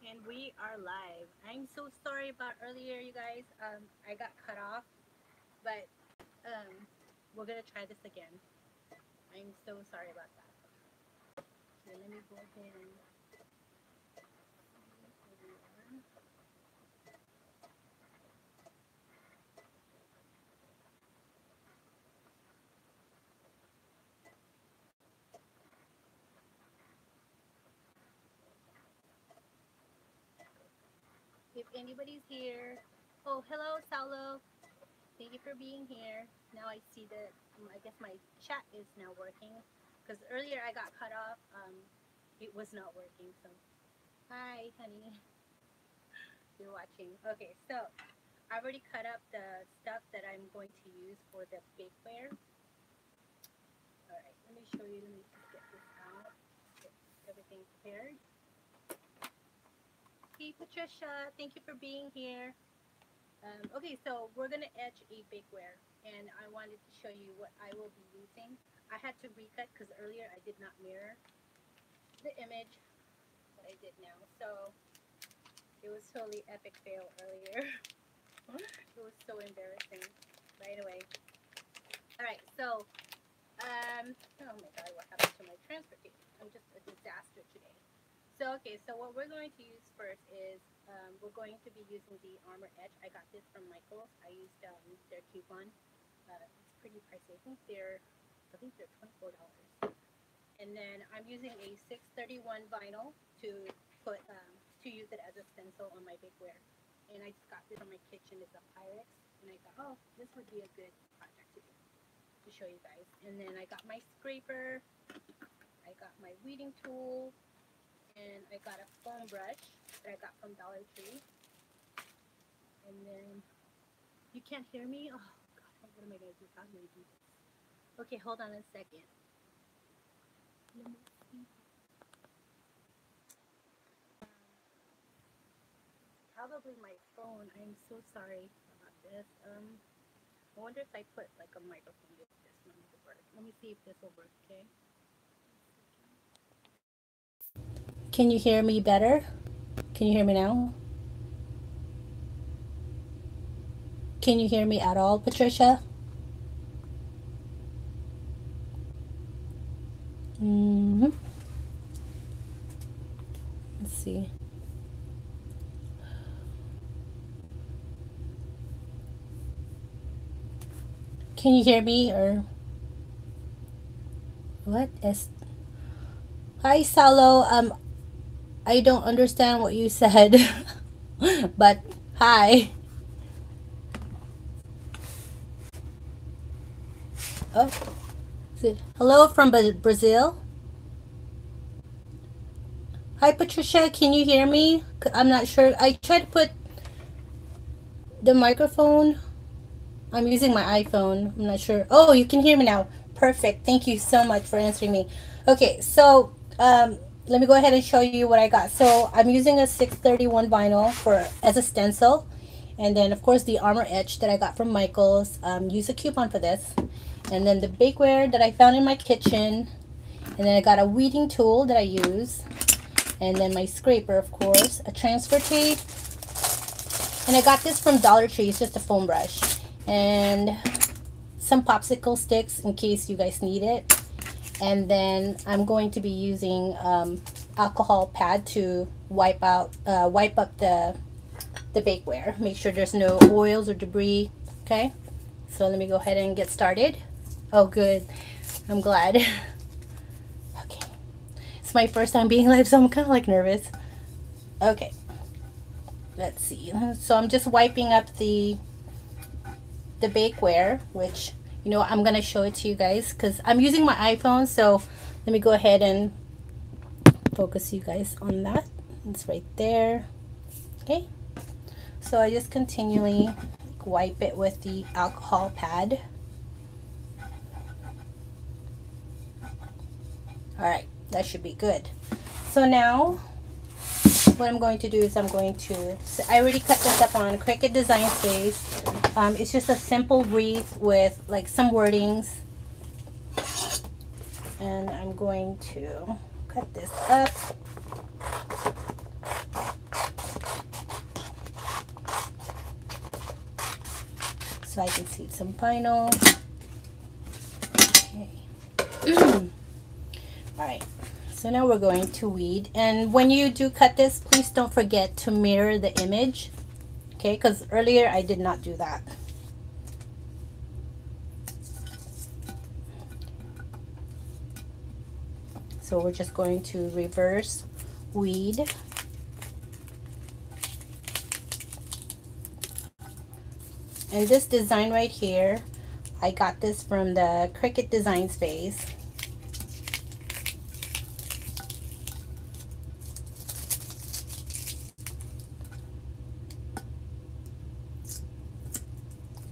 And we are live. I'm so sorry about earlier, you guys. I got cut off, but um, we're gonna try this again. I'm so sorry about that. Here, let me go ahead and if anybody's here. Oh, hello, Saulo. Thank you for being here. Now I see that. I guess my chat is now working because earlier I got cut off. It was not working. So, hi, honey. You're watching. Okay, so I've already cut up the stuff that I'm going to use for the bakeware. All right, let me show you. Let me just get this out. Get everything prepared. Hey, Patricia, thank you for being here. Okay, so we're gonna etch a bakeware, and I wanted to show you what I will be using. I had to recut because earlier I did not mirror the image that I did now, so it was totally epic fail earlier. It was so embarrassing. But anyway, all right, so oh my god, what happened to my transfer case? I'm just a disaster today. So okay, so what we're going to use first is we're going to be using the Armour Etch. I got this from Michael's. I used their coupon. It's pretty pricey. I think they're $24. And then I'm using a 631 vinyl to put to use it as a stencil on my bakeware. And I just got this from my kitchen. It's a Pyrex, and I thought, oh, this would be a good project to do to show you guys. And then I got my scraper. I got my weeding tool. And I got a foam brush that I got from Dollar Tree. And then, you can't hear me? Oh, God, what am I going to do? How do I do this? Okay, hold on a second. Let me see. Probably my phone. I'm so sorry about this. I wonder if I put like a microphone with this one will work. Let me see if this will work, okay? Can you hear me better? Can you hear me now? Can you hear me at all, Patricia? Let's see. Can you hear me or what is? Hi, Salo. I don't understand what you said, but hi. Oh, hello from Brazil. Hi, Patricia. Can you hear me? I'm not sure. I tried to put the microphone. I'm using my iPhone. I'm not sure. Oh, you can hear me now. Perfect. Thank you so much for answering me. Okay, so let me go ahead and show you what I got. So I'm using a 631 vinyl for as a stencil. And then, of course, the Armour Etch that I got from Michael's. Use a coupon for this. And then the bakeware that I found in my kitchen. And then I got a weeding tool that I use. And then my scraper, of course. A transfer tape. And I got this from Dollar Tree. It's just a foam brush. And some popsicle sticks in case you guys need it. And then I'm going to be using alcohol pad to wipe up the bakeware. Make sure there's no oils or debris. Okay, so let me go ahead and get started. Oh, good. I'm glad. Okay, it's my first time being live, so I'm kind of like nervous. Okay, let's see. So I'm just wiping up the bakeware, which, you know, I'm gonna show it to you guys because I'm using my iPhone. So let me go ahead and focus you guys on that. It's right there. Okay, so I just continually wipe it with the alcohol pad. All right, that should be good. So now what I'm going to do is I already cut this up on Cricut Design Space. It's just a simple wreath with like some wordings. And I'm going to cut this up. so I can see some vinyl. Okay. Alright, so now we're going to weed, and when you do cut this, please don't forget to mirror the image, okay, because earlier I did not do that. So we're just going to reverse weed. And this design right here, I got this from the Cricut design space.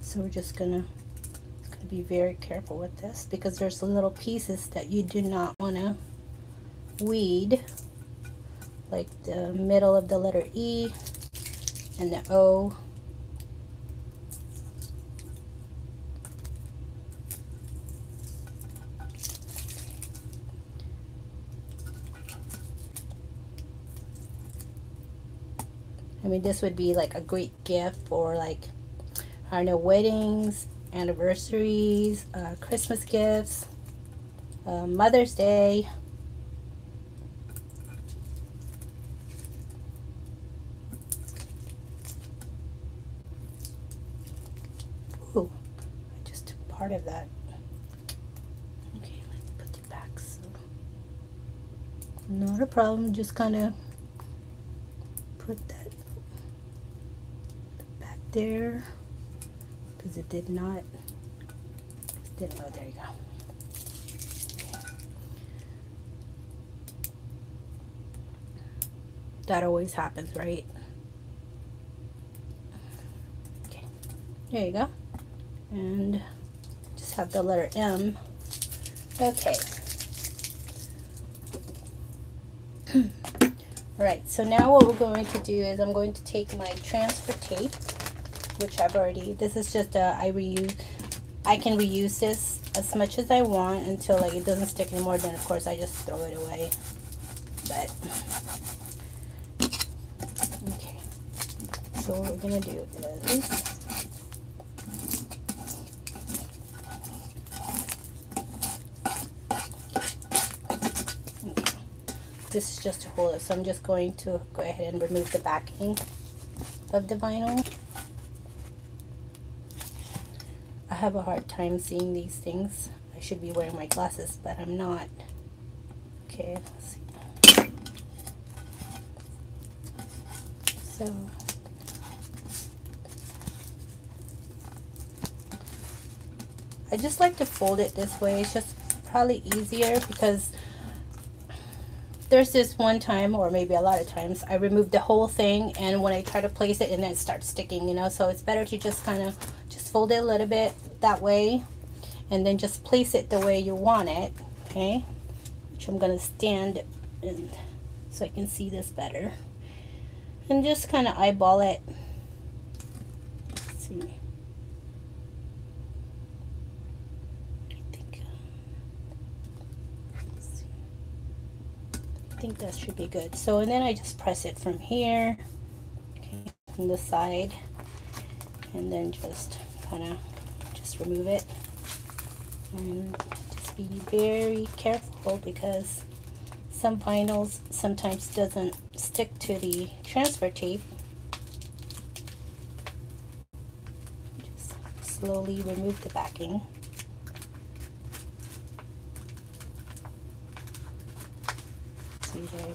So we're just gonna be very careful with this because there's little pieces that you do not want to weed, like the middle of the letter E and the O. I mean, this would be like a great gift for, like, I don't know, weddings, anniversaries, Christmas gifts, Mother's Day. Ooh, I just took part of that. Okay, let's put it back. So, not a problem, just kind of put that back there because it did not. Oh, there you go. That always happens, right? Okay, there you go. And just have the letter M. Okay. Alright, so now what we're going to do is I'm going to take my transfer tape, which I've already, this is just I can reuse this as much as I want until, like, it doesn't stick anymore. Then of course I just throw it away. But okay, so what we're gonna do is this is just to hold it, so I'm just going to go ahead and remove the backing of the vinyl. I have a hard time seeing these things. I should be wearing my glasses, but I'm not. Okay, let's see. So I just like to fold it this way. It's just probably easier because there's this one time, or maybe a lot of times, I remove the whole thing, and when I try to place it, and then it starts sticking, you know. So it's better to just kind of just fold it a little bit that way, and then just place it the way you want it. Okay, which I'm gonna stand and so I can see this better, and just kind of eyeball it. Let's see. I think that should be good. So, and then I just press it from here, okay, from the side, and then just kind of just remove it. And just be very careful because some vinyls sometimes doesn't stick to the transfer tape. Just slowly remove the backing. See there.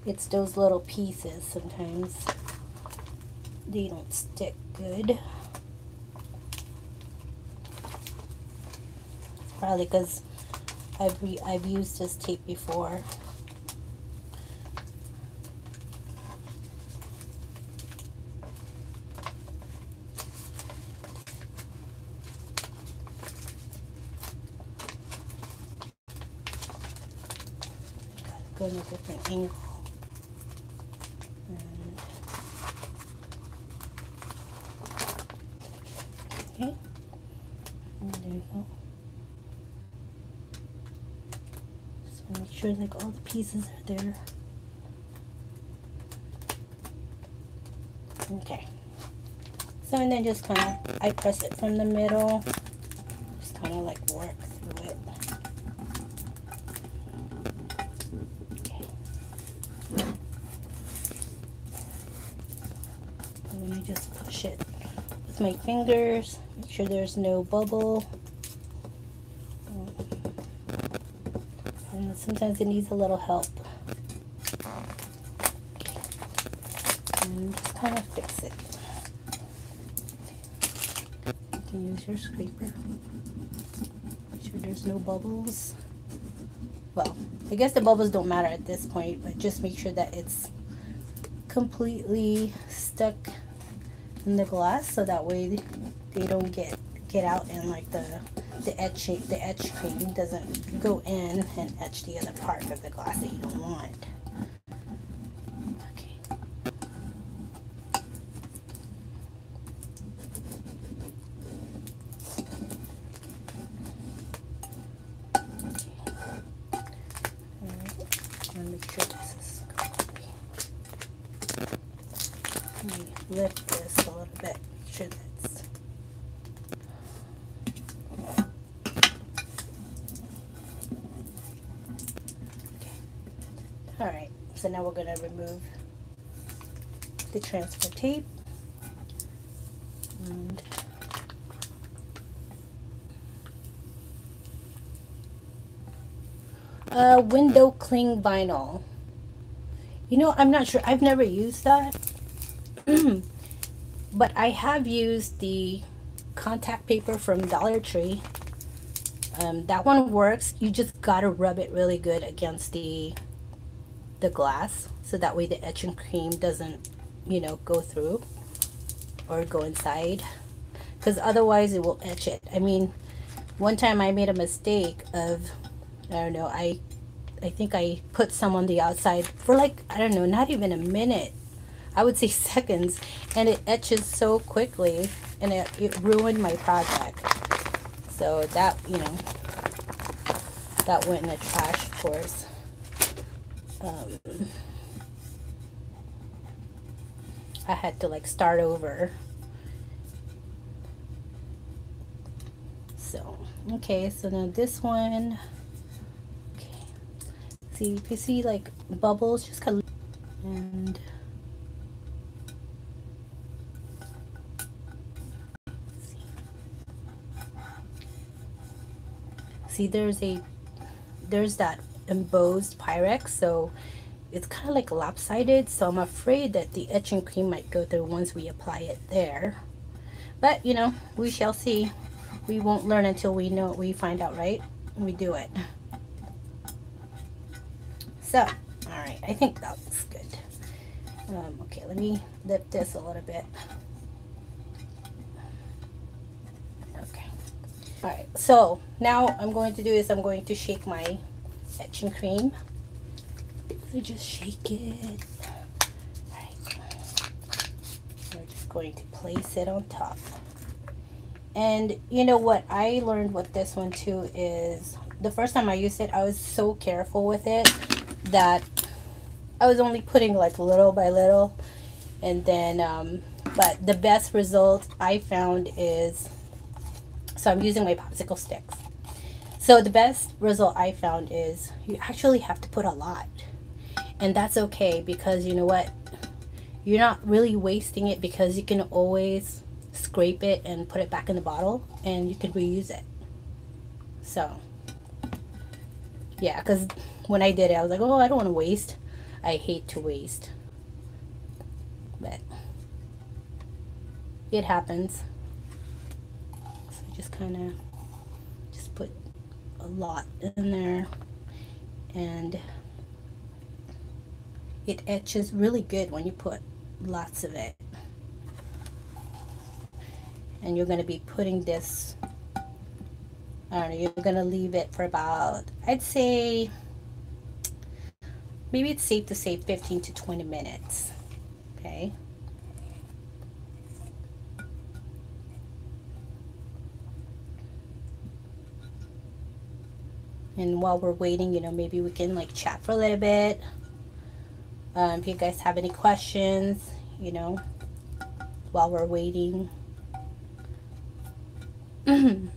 It's those little pieces sometimes. They don't stick good. Probably because I've used this tape before. go in a different angle. And, okay, and there you go. So make sure like all the pieces are there. Okay. So and then just kind of, I press it from the middle, just kind of like work through it. Okay. And then I just push it with my fingers, make sure there's no bubble. And sometimes it needs a little help. And just kind of fix it. You can use your scraper. Make sure there's no bubbles. Well, I guess the bubbles don't matter at this point, but just make sure that it's completely stuck in the glass, so that way they don't get out, and like the etch cream doesn't go in and etch the other part of the glass that you don't want. Make sure this is good. Let me lift this a little bit. Make sure that's okay. All right. So now we're going to remove the transfer tape. And window cling vinyl. You know, I'm not sure. I've never used that. But I have used the contact paper from Dollar Tree. That one works. You just gotta rub it really good against the glass, so that way the etching cream doesn't, you know, go through or go inside, because otherwise it will etch it. I mean, one time I made a mistake of, I don't know, I think I put some on the outside for like, I don't know, not even a minute. I would say seconds, and it etches so quickly, and it ruined my project. So that, you know, that went in the trash, of course. I had to like start over. So, okay, so now this one, okay, see, if you see like bubbles, just kind of, and see there's that embossed Pyrex, so it's kind of like lopsided, so I'm afraid that the etching cream might go through once we apply it there. But you know, we shall see. We won't learn until we know, we find out, right? We do it. So, all right, I think that looks good. Okay, let me lift this a little bit. Okay. All right, so now I'm going to do is I'm going to shake my etching cream. So just shake it. All right. We're just going to place it on top. And you know what I learned with this one too is, the first time I used it, I was so careful with it that I was only putting like little by little, and then but the best result I found is, so I'm using my popsicle sticks. So the best result I found is you actually have to put a lot, and that's okay, because you know what, you're not really wasting it, because you can always scrape it and put it back in the bottle and you can reuse it. So yeah, because when I did it, I was like, oh, I don't want to waste. I hate to waste, but it happens. So just kind of just put a lot in there, and it etches really good when you put lots of it. And you're going to be putting this, I don't know, you're going to leave it for about, I'd say maybe it's safe to say 15 to 20 minutes. Okay. And while we're waiting, you know, maybe we can like chat for a little bit. If you guys have any questions, you know, while we're waiting. I'm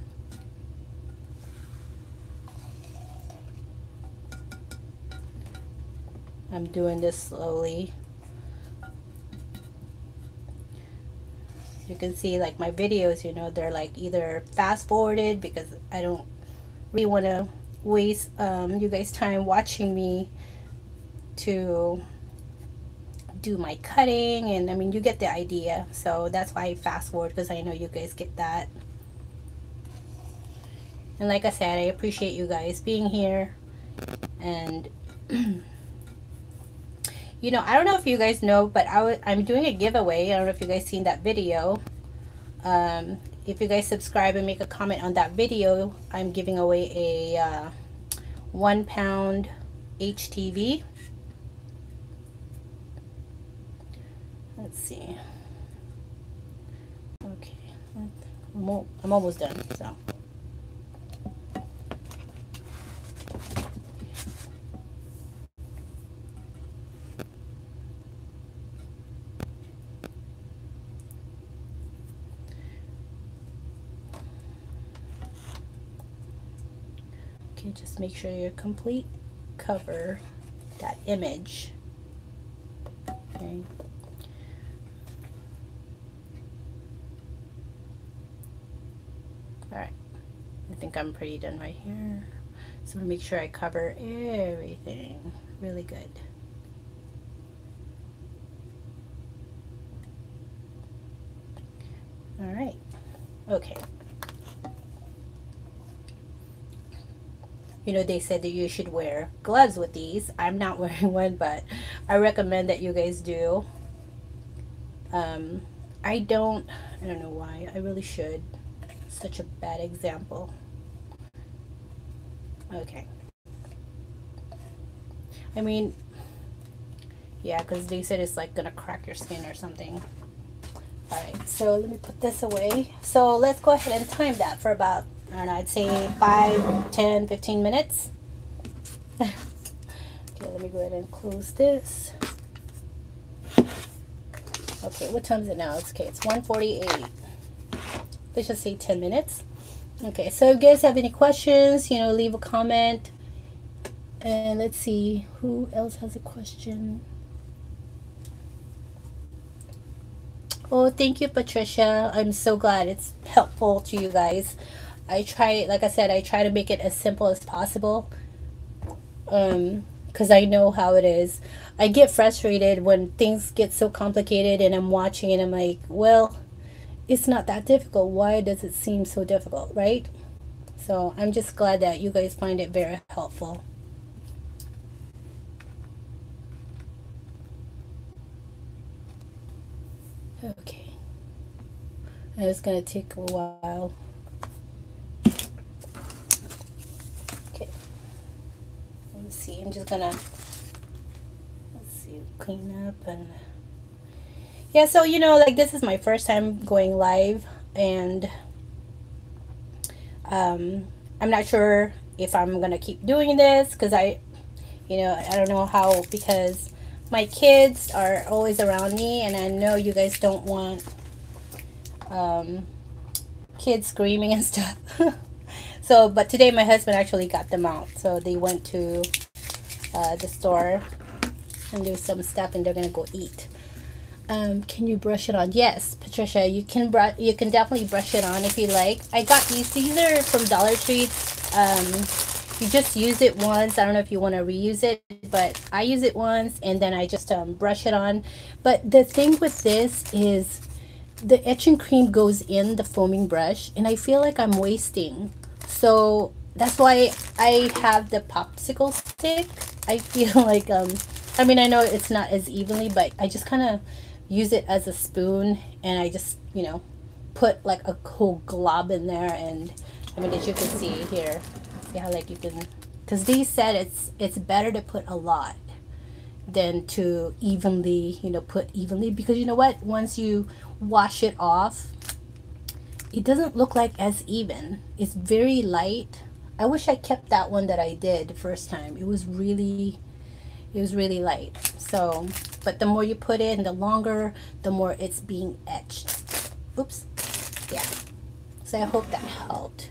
doing this slowly. You can see like my videos, you know, they're like either fast forwarded because I don't really want to waste you guys time watching me to do my cutting, and I mean you get the idea, so that's why I fast forward, because I know you guys get that. And like I said, I appreciate you guys being here. And you know, I don't know if you guys know, but I'm doing a giveaway. I don't know if you guys seen that video. If you guys subscribe and make a comment on that video, I'm giving away a 1 pound HTV. Let's see. Okay, I'm almost done. So. Okay, just make sure you complete cover that image. Okay. Alright, I think I'm pretty done right here. So I'm gonna make sure I cover everything really good. Alright, okay. You know, they said that you should wear gloves with these. I'm not wearing one, but I recommend that you guys do. I don't know why. I really should. Such a bad example. Okay. I mean, yeah, because they said it's like gonna crack your skin or something. Alright, so let me put this away. So let's go ahead and time that for about, I don't know, I'd say 5, 10, 15 minutes. Okay, let me go ahead and close this. Okay, what time is it now? It's 1:48. Let's just say 10 minutes. Okay, so if you guys have any questions, you know, leave a comment. And let's see, who else has a question? Oh, thank you, Patricia. I'm so glad it's helpful to you guys. I try, like I said, I try to make it as simple as possible. Because I know how it is. I get frustrated when things get so complicated and I'm watching and I'm like, well, it's not that difficult. Why does it seem so difficult, right? So I'm just glad that you guys find it very helpful. Okay. And it's going to take a while. Okay. Let's see. I'm just going to, let's see, clean up and... Yeah, so, you know, like, this is my first time going live, and I'm not sure if I'm going to keep doing this, because I don't know how, because my kids are always around me, and I know you guys don't want kids screaming and stuff. So, but today my husband actually got them out, so they went to the store and do some stuff, and they're going to go eat. Can you brush it on? Yes, Patricia, you can definitely brush it on if you like. I got these are from Dollar Tree. You just use it once. I don't know if you want to reuse it, but I use it once and then I just brush it on. But the thing with this is the etching cream goes in the foaming brush, and I feel like I'm wasting. So that's why I have the popsicle stick. I feel like I mean, I know it's not as evenly, but I just kind of use it as a spoon, and I just, you know, put like a whole glob in there. And I mean, as you can see here, yeah, like you can, because these said it's better to put a lot. than to evenly, you know, put evenly, because you know what, once you wash it off, it doesn't look like as even. It's very light. I wish I kept that one that I did the first time. It was really light. So, but the more you put in, the longer, the more it's being etched. Oops. Yeah. So I hope that helped.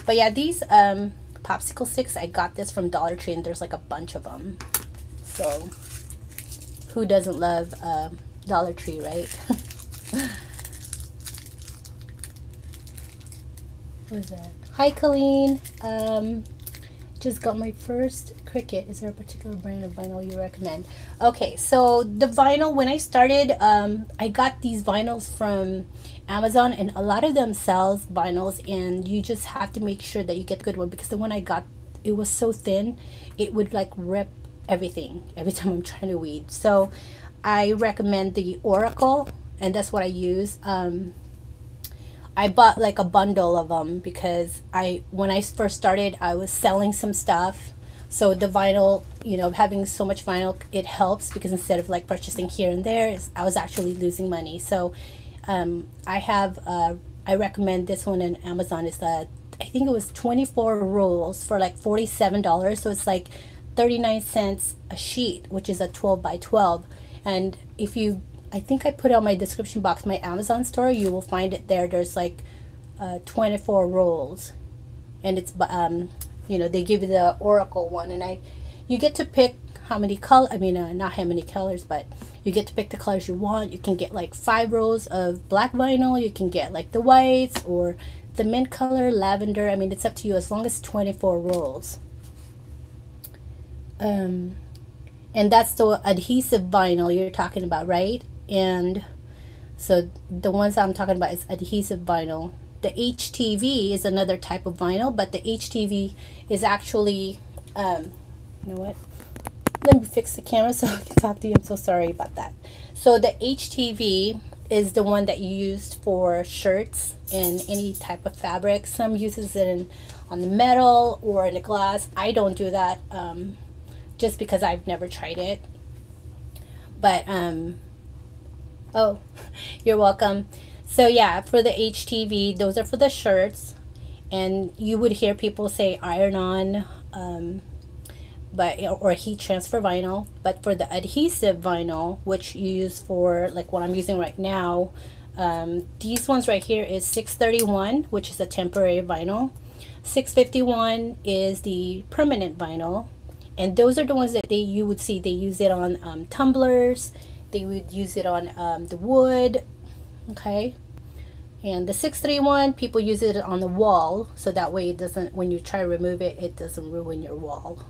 But yeah, these popsicle sticks, I got this from Dollar Tree, and there's like a bunch of them. So who doesn't love Dollar Tree, right? What is that? Hi, Colleen. Just got my first Cricut. Is there a particular brand of vinyl you recommend? Okay, so the vinyl, when I started, I got these vinyls from Amazon, and a lot of them sells vinyls, and you just have to make sure that you get the good one, because the one I got, it was so thin, it would like rip everything every time I'm trying to weed. So I recommend the Oracle, and that's what I use. I bought like a bundle of them because when I first started, I was selling some stuff. So the vinyl, you know, having so much vinyl, it helps, because instead of like purchasing here and there, I was actually losing money. So I recommend this one on Amazon. Is that I think it was 24 rolls for like $47. So it's like 39 cents a sheet, which is a 12 by 12. And if you, I think I put it on my description box, my Amazon store, you will find it there. There's like 24 rolls, and it's you know, they give you the Oracle one, and you get to pick how many color, I mean, not how many colors, but you get to pick the colors you want. You can get like 5 rolls of black vinyl. You can get like the whites or the mint color, lavender. I mean, it's up to you, as long as 24 rolls. And that's the adhesive vinyl you're talking about, right? And so the ones I'm talking about is adhesive vinyl. The HTV is another type of vinyl, but the HTV is actually, you know what? Let me fix the camera so I can talk to you. I'm so sorry about that. So the HTV is the one that you use for shirts and any type of fabric. Some uses it on the metal or in the glass. I don't do that, just because I've never tried it. But oh, you're welcome. So yeah, for the HTV, those are for the shirts, and you would hear people say iron-on, but or heat transfer vinyl. But for the adhesive vinyl, which you use for like what I'm using right now, these ones right here is 631, which is a temporary vinyl. 651 is the permanent vinyl, and those are the ones that you would see they use it on tumblers. They would use it on the wood, okay? And the 631, people use it on the wall, so that way it doesn't, when you try to remove it, it doesn't ruin your wall,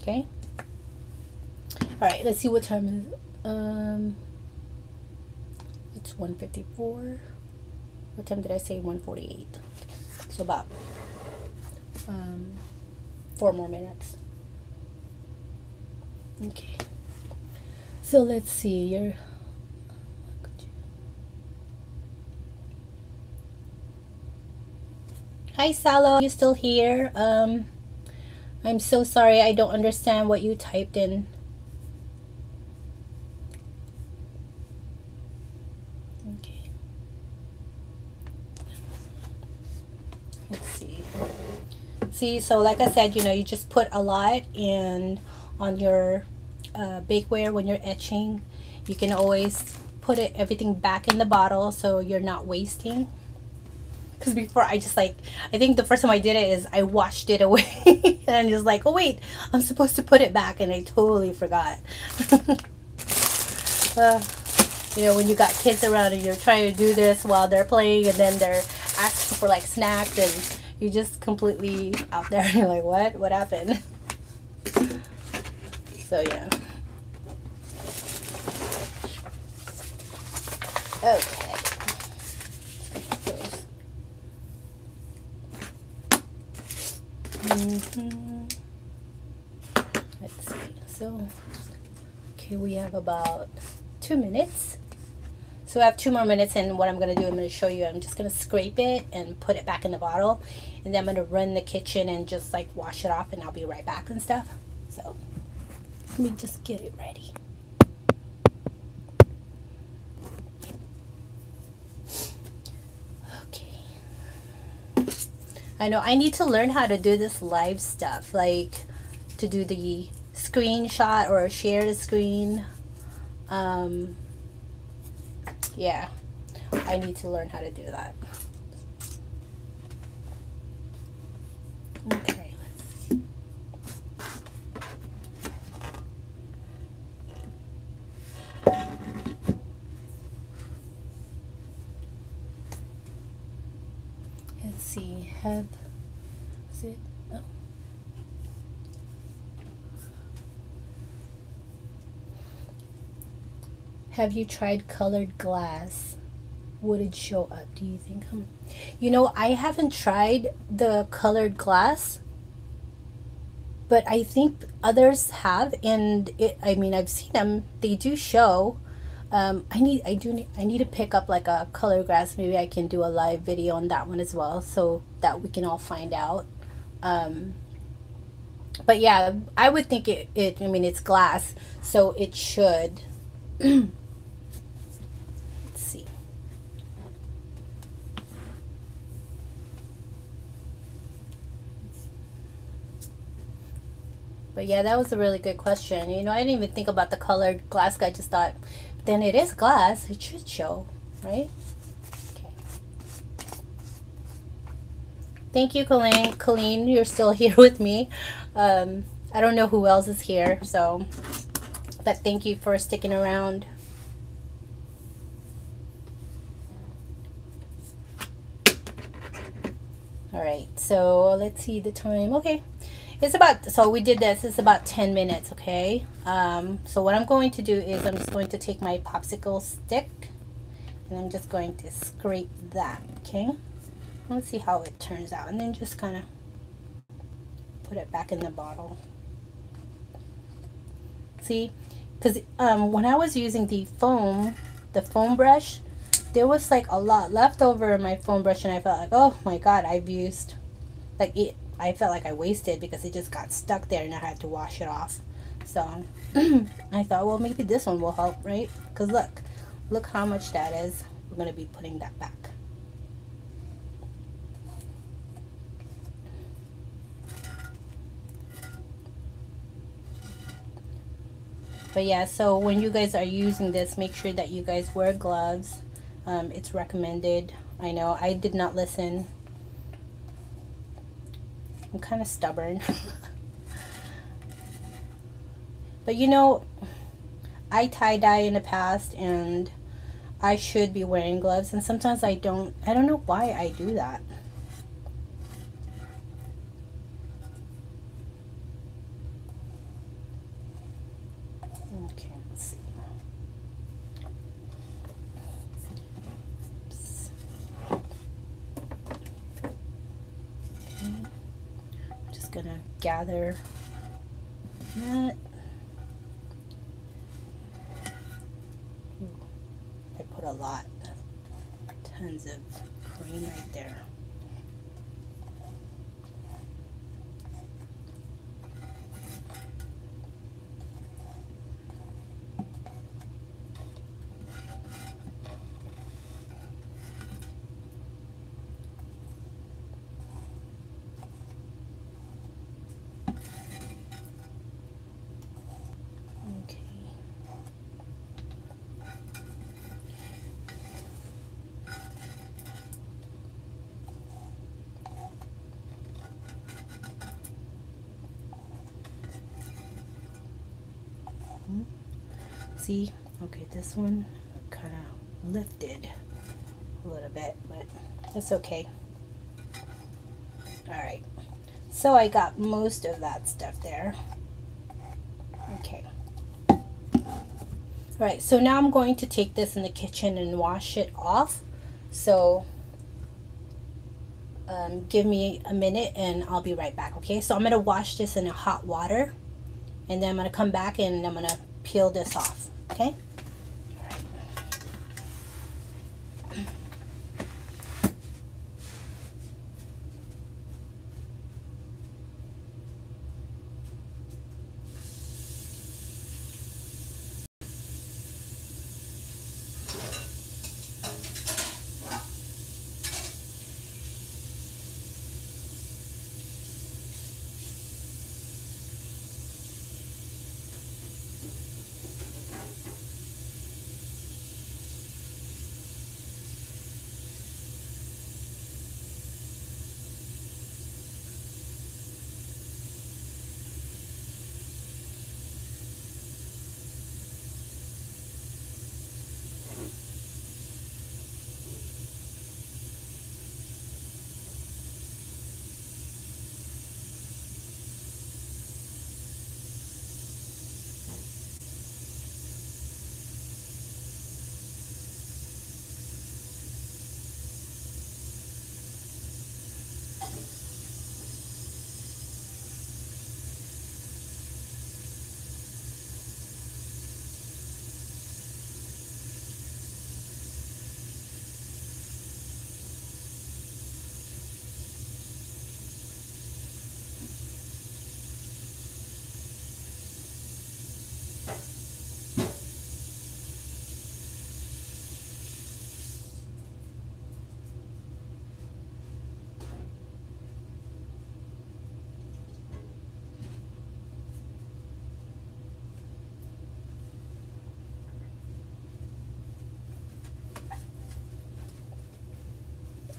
okay? All right, let's see what time is it. It's 1:54. What time did I say? 1:48. So about 4 more minutes. Okay. So let's see. Hi, Salo. Are you still here? I'm so sorry. I don't understand what you typed in. Okay. Let's see. See, so like I said, you know, you just put a lot in on your bakeware when you're etching. You can always put everything back in the bottle so you're not wasting. Because before I think the first time I did it is I washed it away and I'm just like, oh wait, I'm supposed to put it back, and I totally forgot. You know, when you got kids around and you're trying to do this while they're playing, and then they're asking for like snacks, and you just completely out there and you're like, what happened? So yeah. Okay. Let's see. So, okay, we have about 2 minutes. So I have 2 more minutes, and what I'm going to do, I'm going to show you. I'm just going to scrape it and put it back in the bottle, and then I'm going to run the kitchen and just like wash it off, and I'll be right back and stuff. So, Let me just get it ready. Okay. I know I need to learn how to do this live stuff, like to do the screenshot or share the screen. Yeah, I need to learn how to do that. Okay. Let's see. Is it? Oh. Have you tried colored glass? Would it show up, do you think? You know, I haven't tried the colored glass, but I think others have, and I mean, I've seen them. They do show. I need to pick up like a colored glass. Maybe I can do a live video on that one as well, so that we can all find out. But yeah, I would think I mean, it's glass, so it should. Let's see. But yeah, that was a really good question. You know, I didn't even think about the colored glass. I just thought, then it is glass. It should show, right? Okay. Thank you, Colleen. Colleen, you're still here with me. I don't know who else is here, so, but thank you for sticking around. All right, so let's see the time. Okay. It's about, so we did this, it's about 10 minutes, okay? So what I'm going to do is I'm just going to take my popsicle stick and I'm just going to scrape that, okay? Let's see how it turns out, and then just kind of put it back in the bottle. See, because when I was using the foam brush, there was like a lot left over in my foam brush, and I felt like, oh my god, I've used, like, it, I felt like I wasted because it just got stuck there and I had to wash it off. So I thought, well, maybe this one will help, right? Because look how much that is. We're going to be putting that back. But yeah, so when you guys are using this, make sure that you guys wear gloves. It's recommended. I know I did not listen. I'm kind of stubborn. But you know, I tie-dye in the past and I should be wearing gloves, and sometimes I don't know why I do that. Okay, let's see. Oops. Okay. I'm just gonna gather that. I put a lot, tons of cream right there. See, okay, this one kind of lifted a little bit, but it's okay. All right, so I got most of that stuff there. Okay. All right, so now I'm going to take this in the kitchen and wash it off. So give me a minute and I'll be right back, okay? So I'm going to wash this in hot water, and then I'm going to come back and I'm going to peel this off, okay?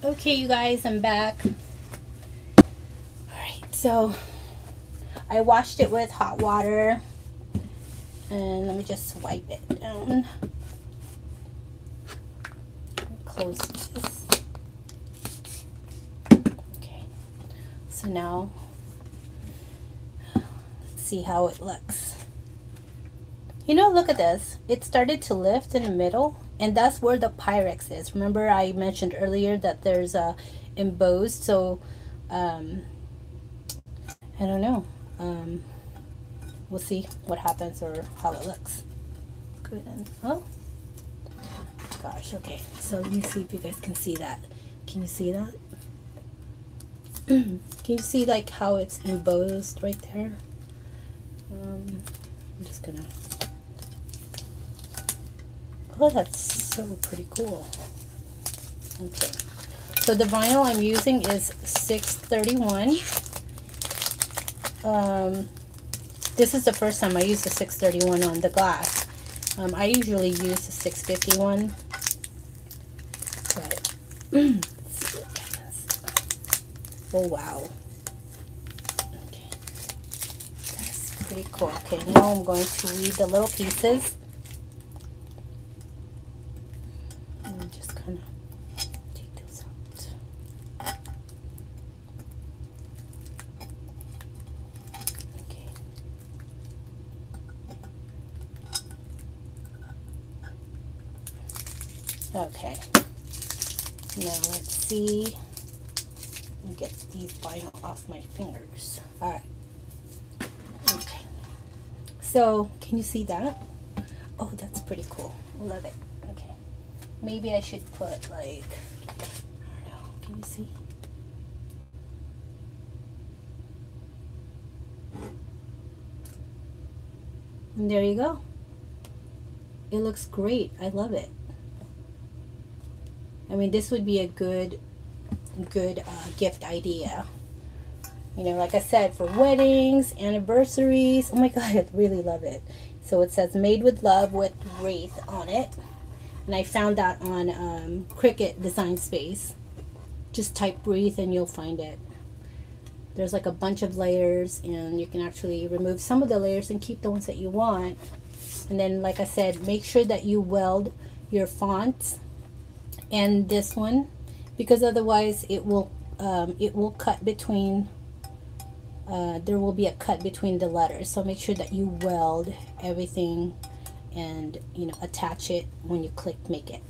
Okay, you guys, I'm back. Alright, so I washed it with hot water. And let me just wipe it down. Close this. Okay, so now let's see how it looks. You know, look at this. It started to lift in the middle, and that's where the Pyrex is. Remember I mentioned earlier that there's a embossed, so I don't know. We'll see what happens or how it looks. Good. Oh gosh, okay. So let me see if you guys can see that. Can you see that? Can you see like how it's embossed right there? I'm just gonna. Oh, that's so pretty cool. Okay, so the vinyl I'm using is 631. This is the first time I used the 631 on the glass. I usually use the 651, but let's see what happens. Oh wow. Okay, that's pretty cool. Okay, now I'm going to read the little pieces. Just kind of take those out. Okay. Okay. Now let's see. Let me get these vinyl off my fingers. All right. Okay. So, can you see that? Oh, that's pretty cool. Love it. Okay. Maybe I should put like, I don't know, can you see? And there you go. It looks great. I love it. I mean, this would be a good gift idea. You know, like I said, for weddings, anniversaries. Oh my God, I really love it. So it says made with love with wreath on it. And I found that on Cricut Design Space. Just type wreath and you'll find it. There's like a bunch of layers, and you can actually remove some of the layers and keep the ones that you want. And then, like I said, make sure that you weld your fonts and this one, because otherwise it will cut between, there will be a cut between the letters. So make sure that you weld everything and, you know, attach it when you click make it.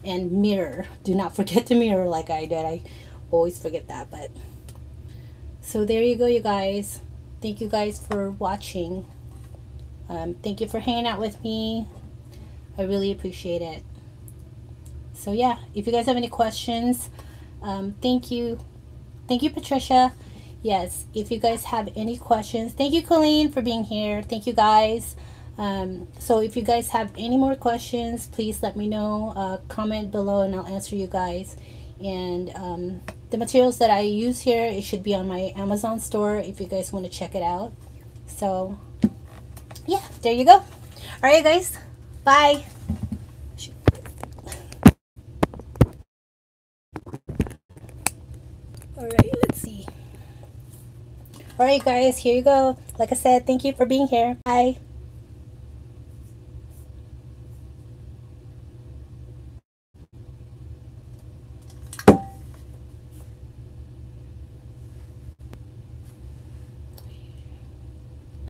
And mirror, do not forget to mirror like I did. I always forget that. But so there you go, you guys. Thank you guys for watching. Thank you for hanging out with me. I really appreciate it. So yeah, if you guys have any questions, thank you Patricia. Yes, if you guys have any questions, thank you Colleen for being here. Thank you guys. So if you guys have any more questions, please let me know. Comment below and I'll answer you guys. And the materials that I use here, it should be on my Amazon store if you guys want to check it out. So yeah, there you go. All right guys, bye. All right, let's see. All right guys, here you go. Like I said, thank you for being here. Bye.